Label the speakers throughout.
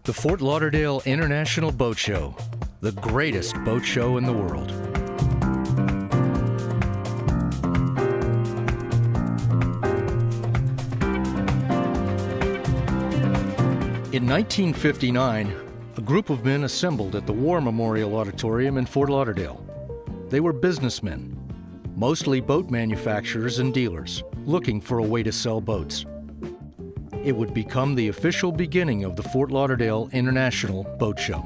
Speaker 1: The Fort Lauderdale International Boat Show, the greatest boat show in the world. In 1959, a group of men assembled at the War Memorial Auditorium in Fort Lauderdale. They were businessmen, mostly boat manufacturers and dealers, looking for a way to sell boats. It would become the official beginning of the Fort Lauderdale International Boat Show.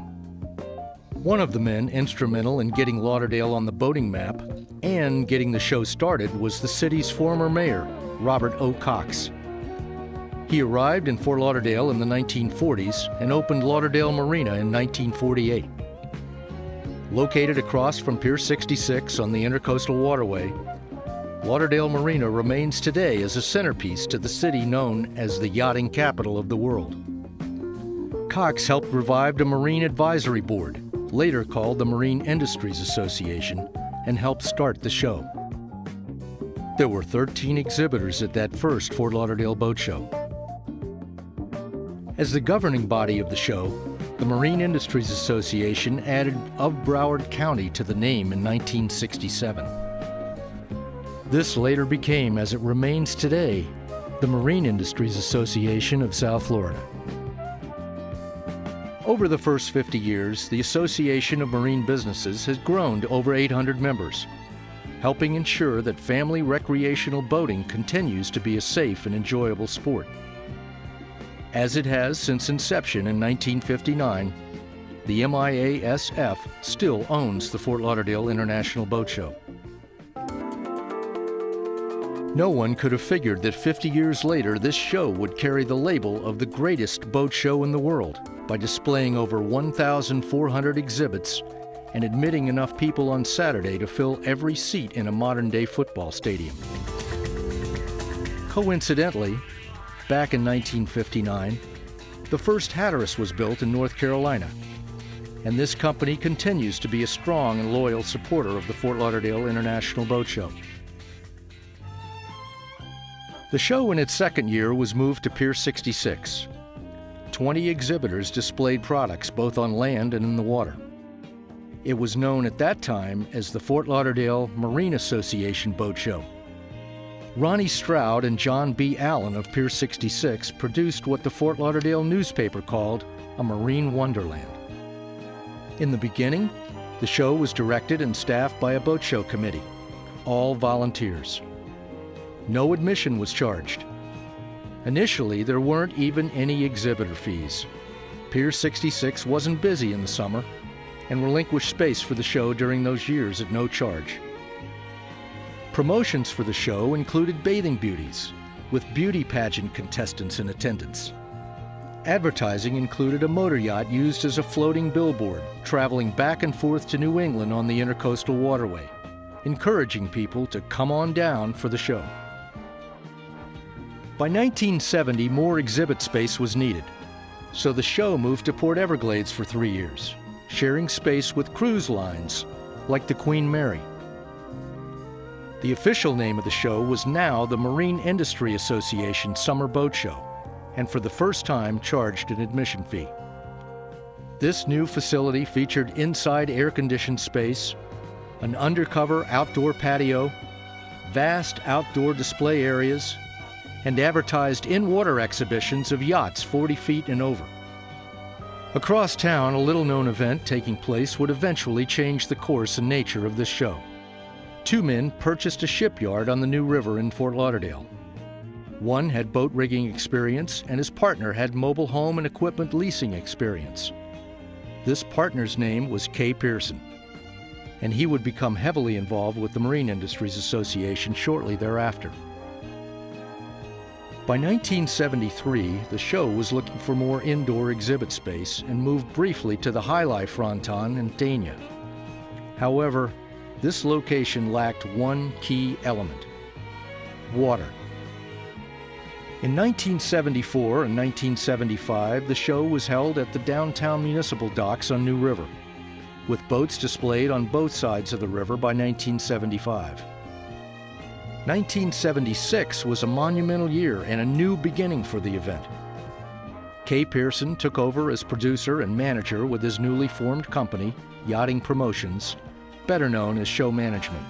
Speaker 1: One of the men instrumental in getting Lauderdale on the boating map and getting the show started was the city's former mayor, Robert O. Cox. He arrived in Fort Lauderdale in the 1940s and opened Lauderdale Marina in 1948. Located across from Pier 66 on the Intercoastal Waterway, Lauderdale Marina remains today as a centerpiece to the city known as the yachting capital of the world. Cox helped revive the Marine Advisory Board, later called the Marine Industries Association, and helped start the show. There were 13 exhibitors at that first Fort Lauderdale Boat Show. As the governing body of the show, the Marine Industries Association added of Broward County to the name in 1967. This later became, as it remains today, the Marine Industries Association of South Florida. Over the first 50 years, the Association of Marine Businesses has grown to over 800 members, helping ensure that family recreational boating continues to be a safe and enjoyable sport. As it has since inception in 1959, the MIASF still owns the Fort Lauderdale International Boat Show. No one could have figured that 50 years later this show would carry the label of the greatest boat show in the world by displaying over 1,400 exhibits and admitting enough people on Saturday to fill every seat in a modern-day football stadium. Coincidentally, back in 1959, the first Hatteras was built in North Carolina, and this company continues to be a strong and loyal supporter of the Fort Lauderdale International Boat Show. The show in its second year was moved to Pier 66. 20 exhibitors displayed products both on land and in the water. It was known at that time as the Fort Lauderdale Marine Association Boat Show. Ronnie Stroud and John B. Allen of Pier 66 produced what the Fort Lauderdale newspaper called a marine wonderland. In the beginning, the show was directed and staffed by a boat show committee, all volunteers. No admission was charged. Initially, there weren't even any exhibitor fees. Pier 66 wasn't busy in the summer and relinquished space for the show during those years at no charge. Promotions for the show included bathing beauties, with beauty pageant contestants in attendance. Advertising included a motor yacht used as a floating billboard, traveling back and forth to New England on the Intercoastal Waterway, encouraging people to come on down for the show. By 1970, more exhibit space was needed, so the show moved to Port Everglades for 3 years, sharing space with cruise lines like the Queen Mary. The official name of the show was now the Marine Industry Association Summer Boat Show, and for the first time charged an admission fee. This new facility featured inside air-conditioned space, an undercover outdoor patio, vast outdoor display areas, and advertised in-water exhibitions of yachts 40 feet and over. Across town, a little-known event taking place would eventually change the course and nature of this show. 2 men purchased a shipyard on the New River in Fort Lauderdale. One had boat rigging experience, and his partner had mobile home and equipment leasing experience. This partner's name was Pearson, and he would become heavily involved with the Marine Industries Association shortly thereafter. By 1973, the show was looking for more indoor exhibit space and moved briefly to the High Life Fronton in Dania. However, this location lacked one key element: water. In 1974 and 1975, the show was held at the downtown municipal docks on New River, with boats displayed on both sides of the river by 1975. 1976 was a monumental year and a new beginning for the event. Pearson took over as producer and manager with his newly formed company, Yachting Promotions, better known as Show Management.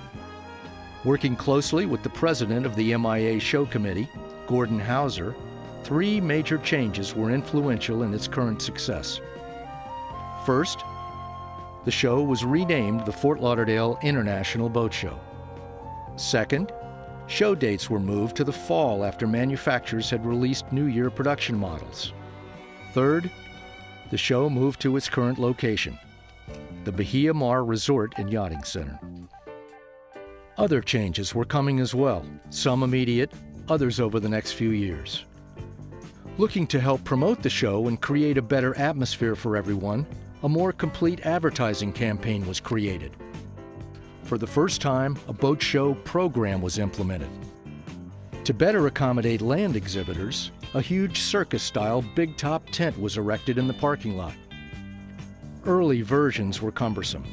Speaker 1: Working closely with the president of the MIA Show Committee, Gordon Hauser, 3 major changes were influential in its current success. First, the show was renamed the Fort Lauderdale International Boat Show. Second, show dates were moved to the fall after manufacturers had released New Year production models. Third, the show moved to its current location, the Bahia Mar Resort and Yachting Center. Other changes were coming as well, some immediate, others over the next few years. Looking to help promote the show and create a better atmosphere for everyone, a more complete advertising campaign was created. For the first time, a boat show program was implemented. To better accommodate land exhibitors, a huge circus-style big-top tent was erected in the parking lot. Early versions were cumbersome.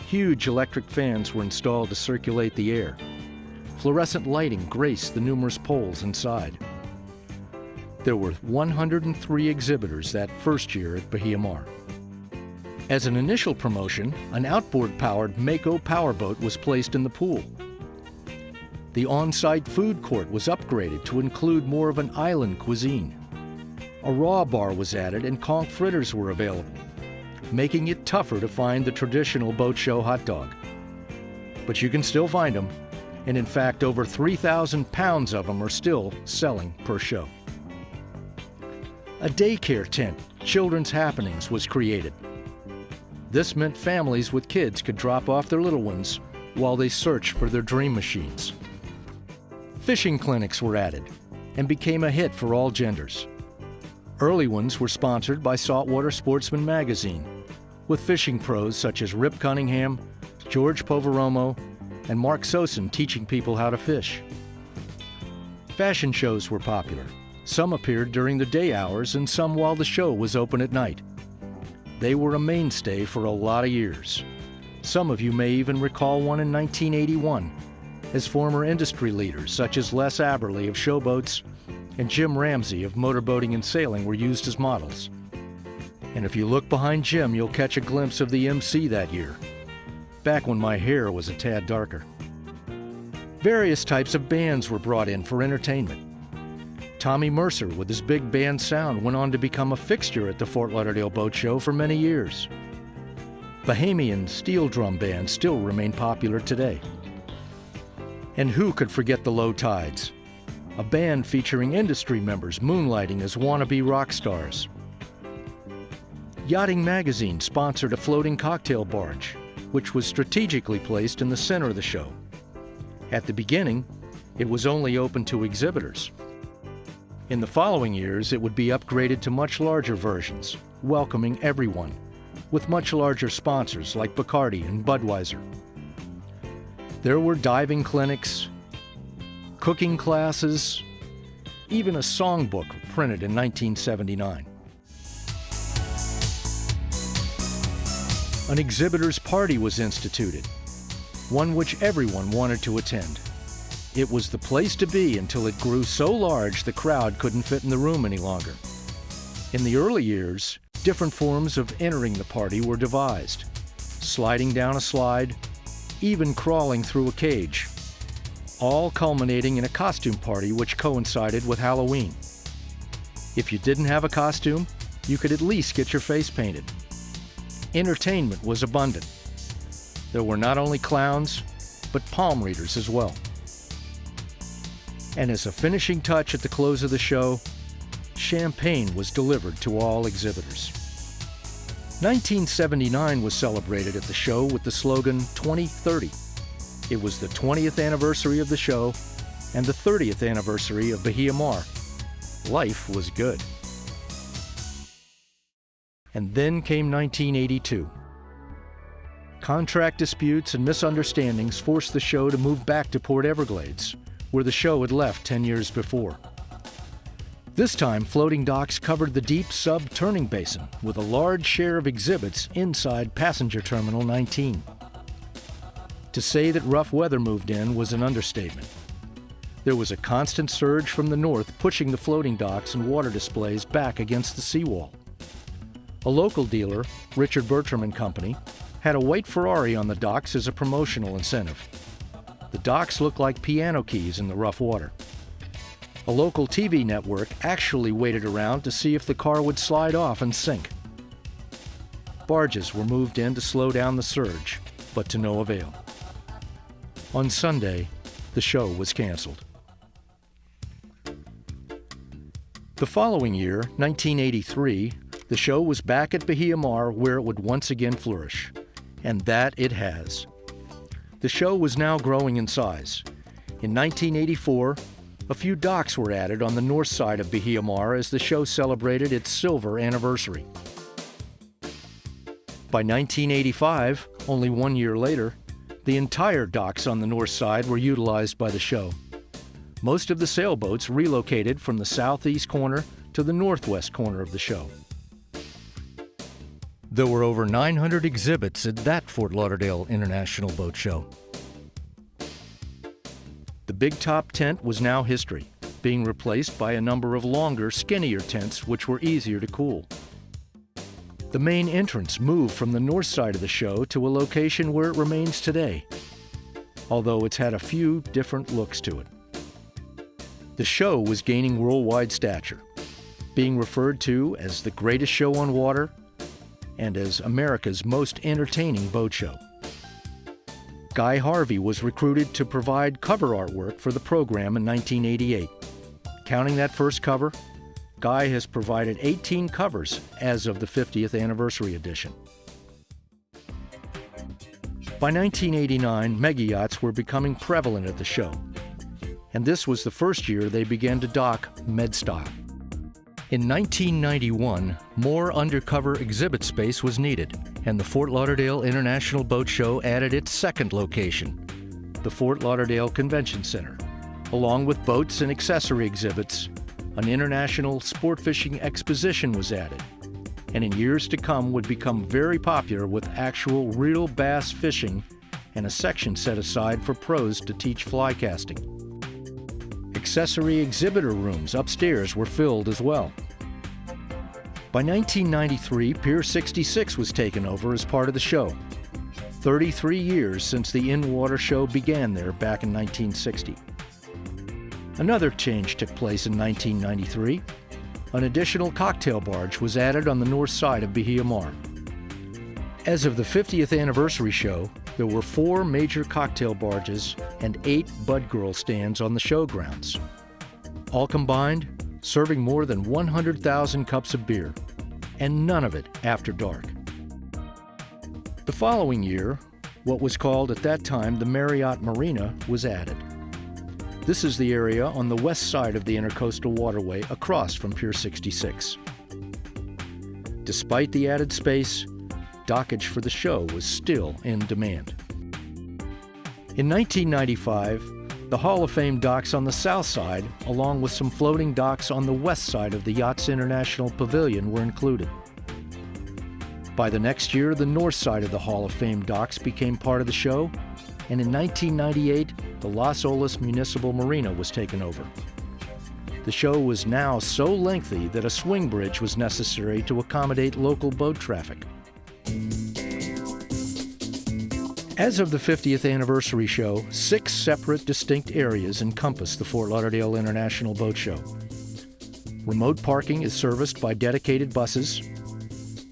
Speaker 1: Huge electric fans were installed to circulate the air. Fluorescent lighting graced the numerous poles inside. There were 103 exhibitors that first year at Bahia Mar. As an initial promotion, an outboard-powered Mako powerboat was placed in the pool. The on-site food court was upgraded to include more of an island cuisine. A raw bar was added and conch fritters were available, making it tougher to find the traditional boat show hot dog. But you can still find them, and in fact over 3,000 pounds of them are still selling per show. A daycare tent, Children's Happenings, was created. This meant families with kids could drop off their little ones while they searched for their dream machines. Fishing clinics were added and became a hit for all genders. Early ones were sponsored by Saltwater Sportsman magazine, with fishing pros such as Rip Cunningham, George Poveromo, and Mark Sosin teaching people how to fish. Fashion shows were popular. Some appeared during the day hours and some while the show was open at night. They were a mainstay for a lot of years. Some of you may even recall one in 1981, as former industry leaders such as Les Aberley of Showboats and Jim Ramsey of Motorboating and Sailing were used as models. And if you look behind Jim, you'll catch a glimpse of the MC that year, back when my hair was a tad darker. Various types of bands were brought in for entertainment. Tommy Mercer, with his big band sound, went on to become a fixture at the Fort Lauderdale Boat Show for many years. Bahamian steel drum bands still remain popular today. And who could forget the Low Tides, a band featuring industry members moonlighting as wannabe rock stars. Yachting Magazine sponsored a floating cocktail barge, which was strategically placed in the center of the show. At the beginning, it was only open to exhibitors. In the following years, it would be upgraded to much larger versions, welcoming everyone, with much larger sponsors like Bacardi and Budweiser. There were diving clinics, cooking classes, even a songbook printed in 1979. An exhibitor's party was instituted, one which everyone wanted to attend. It was the place to be until it grew so large the crowd couldn't fit in the room any longer. In the early years, different forms of entering the party were devised, sliding down a slide, even crawling through a cage, all culminating in a costume party which coincided with Halloween. If you didn't have a costume, you could at least get your face painted. Entertainment was abundant. There were not only clowns, but palm readers as well. And as a finishing touch at the close of the show, champagne was delivered to all exhibitors. 1979 was celebrated at the show with the slogan 2030. It was the 20th anniversary of the show and the 30th anniversary of Bahia Mar. Life was good. And then came 1982. Contract disputes and misunderstandings forced the show to move back to Port Everglades, where the show had left 10 years before. This time, floating docks covered the deep sub-turning basin with a large share of exhibits inside Passenger Terminal 19. To say that rough weather moved in was an understatement. There was a constant surge from the north pushing the floating docks and water displays back against the seawall. A local dealer, Richard Bertram and Company, had a white Ferrari on the docks as a promotional incentive. The docks looked like piano keys in the rough water. A local TV network actually waited around to see if the car would slide off and sink. Barges were moved in to slow down the surge, but to no avail. On Sunday, the show was canceled. The following year, 1983, the show was back at Bahia Mar where it would once again flourish. And that it has. The show was now growing in size. In 1984, a few docks were added on the north side of Bahia Mar as the show celebrated its silver anniversary. By 1985, only 1 year later, the entire docks on the north side were utilized by the show. Most of the sailboats relocated from the southeast corner to the northwest corner of the show. There were over 900 exhibits at that Fort Lauderdale International Boat Show. The big top tent was now history, being replaced by a number of longer, skinnier tents which were easier to cool. The main entrance moved from the north side of the show to a location where it remains today, although it's had a few different looks to it. The show was gaining worldwide stature, being referred to as the greatest show on water and as America's most entertaining boat show. Guy Harvey was recruited to provide cover artwork for the program in 1988. Counting that first cover, Guy has provided 18 covers as of the 50th anniversary edition. By 1989, mega yachts were becoming prevalent at the show, and this was the first year they began to dock med-style. In 1991, more undercover exhibit space was needed, and the Fort Lauderdale International Boat Show added its second location, the Fort Lauderdale Convention Center. Along with boats and accessory exhibits, an international sport fishing exposition was added, and in years to come would become very popular with actual real bass fishing and a section set aside for pros to teach fly casting. Accessory exhibitor rooms upstairs were filled as well. By 1993, Pier 66 was taken over as part of the show, 33 years since the in-water show began there back in 1960. Another change took place in 1993. An additional cocktail barge was added on the north side of Bahia Mar. As of the 50th anniversary show, there were 4 major cocktail barges and 8 Bud Girl stands on the showgrounds. All combined, serving more than 100,000 cups of beer, and none of it after dark. The following year, what was called at that time the Marriott Marina was added. This is the area on the west side of the Intercoastal Waterway across from Pier 66. Despite the added space, dockage for the show was still in demand. In 1995, the Hall of Fame docks on the south side, along with some floating docks on the west side of the Yachts International Pavilion, were included. By the next year, the north side of the Hall of Fame docks became part of the show, and in 1998, the Las Olas Municipal Marina was taken over. The show was now so lengthy that a swing bridge was necessary to accommodate local boat traffic. As of the 50th anniversary show, 6 separate distinct areas encompass the Fort Lauderdale International Boat Show. Remote parking is serviced by dedicated buses,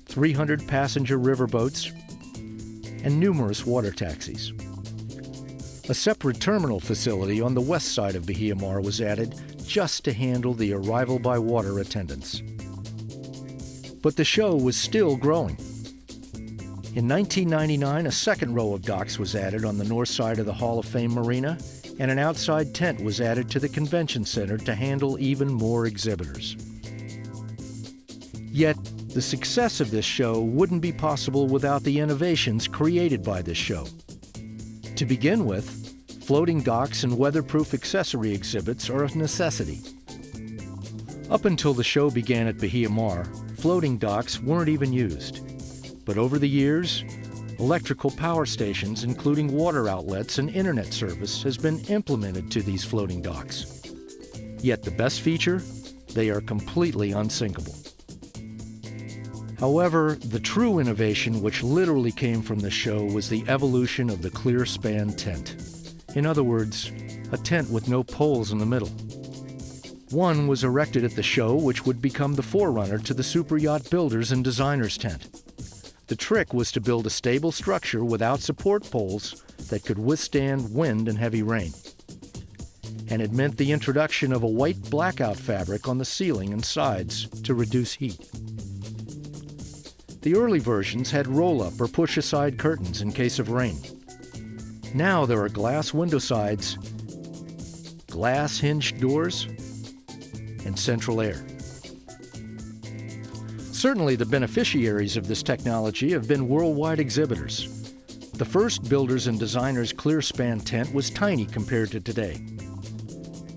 Speaker 1: 300 passenger riverboats, and numerous water taxis. A separate terminal facility on the west side of Bahia Mar was added just to handle the arrival by water attendants. But the show was still growing. In 1999, a second row of docks was added on the north side of the Hall of Fame Marina, and an outside tent was added to the convention center to handle even more exhibitors. Yet, the success of this show wouldn't be possible without the innovations created by this show. To begin with, floating docks and weatherproof accessory exhibits are a necessity. Up until the show began at Bahia Mar, floating docks weren't even used. But over the years, Electrical power stations, including water outlets and internet service, has been implemented to these floating docks. Yet the best feature? They are completely unsinkable. However, the true innovation which literally came from the show was the evolution of the clear span tent. In other words, a tent with no poles in the middle. One was erected at the show which would become the forerunner to the super yacht builders and designers tent. The trick was to build a stable structure without support poles that could withstand wind and heavy rain. And it meant the introduction of a white blackout fabric on the ceiling and sides to reduce heat. The early versions had roll-up or push-aside curtains in case of rain. Now there are glass window sides, glass hinged doors, and central air. Certainly the beneficiaries of this technology have been worldwide exhibitors. The first builders and designers clear span tent was tiny compared to today.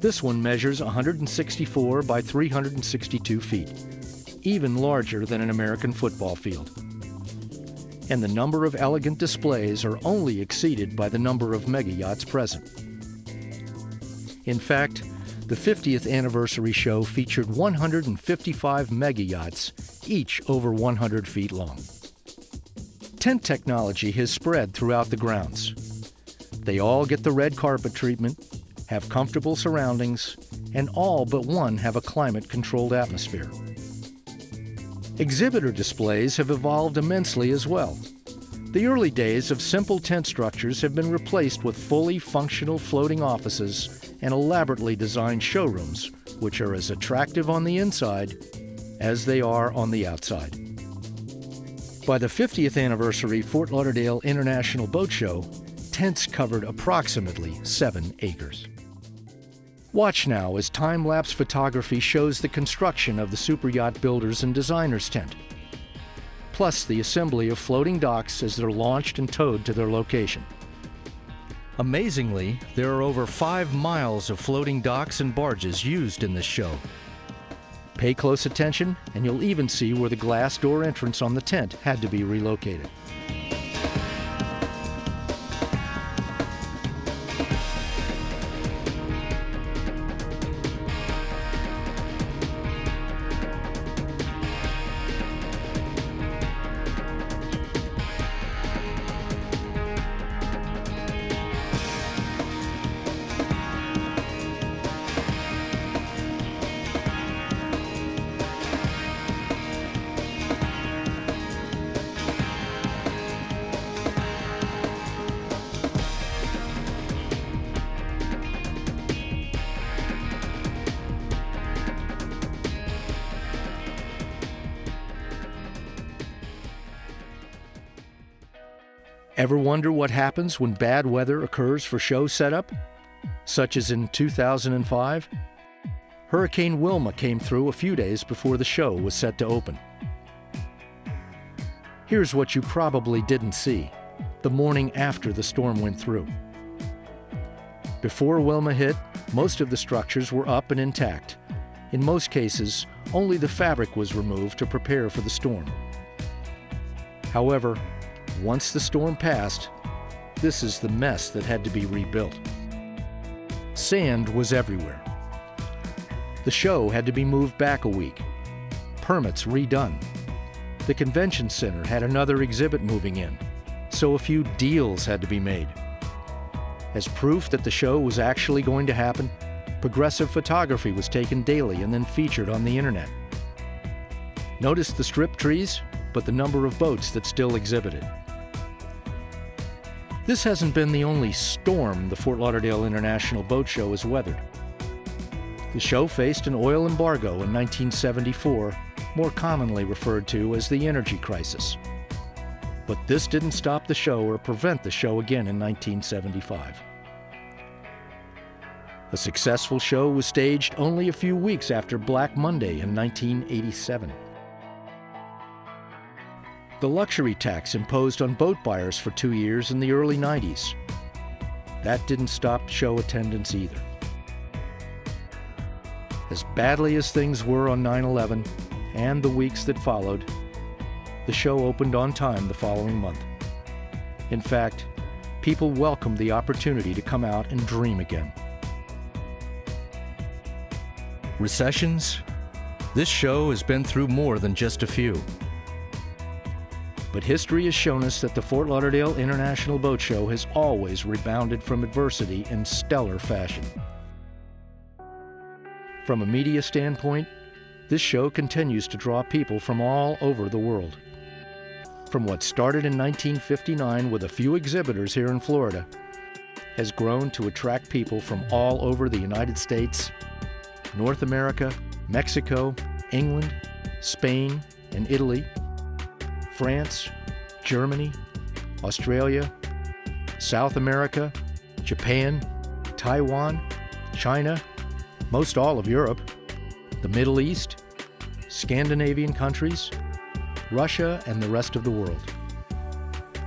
Speaker 1: This one measures 164 by 362 feet, even larger than an American football field. And the number of elegant displays are only exceeded by the number of mega yachts present. In fact, the 50th anniversary show featured 155 mega yachts, each over 100 feet long. Tent technology has spread throughout the grounds. They all get the red carpet treatment, have comfortable surroundings, and all but one have a climate-controlled atmosphere. Exhibitor displays have evolved immensely as well. The early days of simple tent structures have been replaced with fully functional floating offices and elaborately designed showrooms, which are as attractive on the inside as they are on the outside. By the 50th anniversary Fort Lauderdale International Boat Show, tents covered approximately 7 acres. Watch now as time-lapse photography shows the construction of the superyacht builders and designers tent, plus the assembly of floating docks as they're launched and towed to their location. Amazingly, there are over 5 miles of floating docks and barges used in this show. Pay close attention, and you'll even see where the glass door entrance on the tent had to be relocated. Ever wonder what happens when bad weather occurs for show setup? Such as in 2005? Hurricane Wilma came through a few days before the show was set to open. Here's what you probably didn't see, the morning after the storm went through. Before Wilma hit, most of the structures were up and intact. In most cases, only the fabric was removed to prepare for the storm. However, once the storm passed, this is the mess that had to be rebuilt. Sand was everywhere. The show had to be moved back a week. Permits redone. The convention center had another exhibit moving in, so a few deals had to be made. As proof that the show was actually going to happen, progressive photography was taken daily and then featured on the internet. Notice the strip trees, but the number of boats that still exhibited. This hasn't been the only storm the Fort Lauderdale International Boat Show has weathered. The show faced an oil embargo in 1974, more commonly referred to as the energy crisis. But this didn't stop the show or prevent the show again in 1975. A successful show was staged only a few weeks after Black Monday in 1987. The luxury tax imposed on boat buyers for 2 years in the early 90s. That didn't stop show attendance either. As badly as things were on 9/11 and the weeks that followed, the show opened on time the following month. In fact, people welcome the opportunity to come out and dream again. Recessions? This show has been through more than just a few. But history has shown us that the Fort Lauderdale International Boat Show has always rebounded from adversity in stellar fashion. From a media standpoint, this show continues to draw people from all over the world. From what started in 1959 with a few exhibitors here in Florida, has grown to attract people from all over the United States, North America, Mexico, England, Spain, and Italy, France, Germany, Australia, South America, Japan, Taiwan, China, most all of Europe, the Middle East, Scandinavian countries, Russia, and the rest of the world.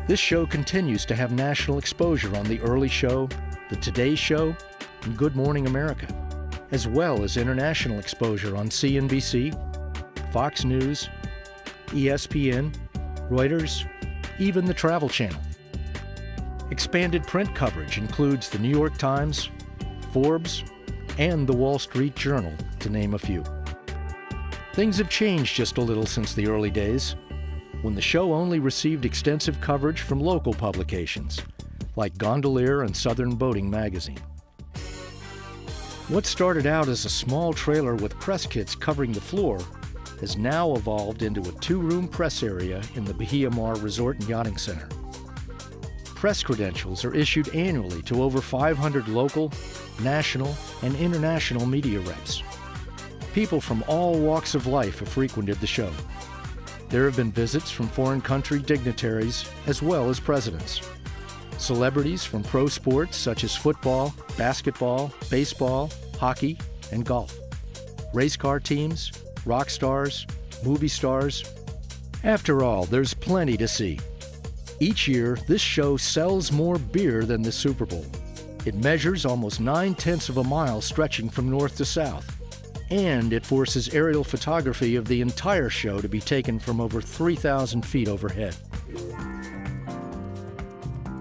Speaker 1: This show continues to have national exposure on The Early Show, The Today Show, and Good Morning America, as well as international exposure on CNBC, Fox News, ESPN, Reuters, even the Travel Channel. Expanded print coverage includes the New York Times, Forbes, and the Wall Street Journal, to name a few. Things have changed just a little since the early days, when the show only received extensive coverage from local publications, like Gondolier and Southern Boating Magazine. What started out as a small trailer with press kits covering the floor has now evolved into a two-room press area in the Bahia Mar Resort and Yachting Center. Press credentials are issued annually to over 500 local, national, and international media reps. People from all walks of life have frequented the show. There have been visits from foreign country dignitaries as well as presidents. Celebrities from pro sports such as football, basketball, baseball, hockey, and golf. Race car teams, rock stars, movie stars. After all, there's plenty to see. Each year, this show sells more beer than the Super Bowl. It measures almost 9/10 of a mile stretching from north to south. And it forces aerial photography of the entire show to be taken from over 3,000 feet overhead.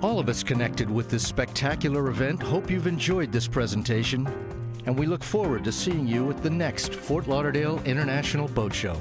Speaker 1: All of us connected with this spectacular event hope you've enjoyed this presentation, and we look forward to seeing you at the next Fort Lauderdale International Boat Show.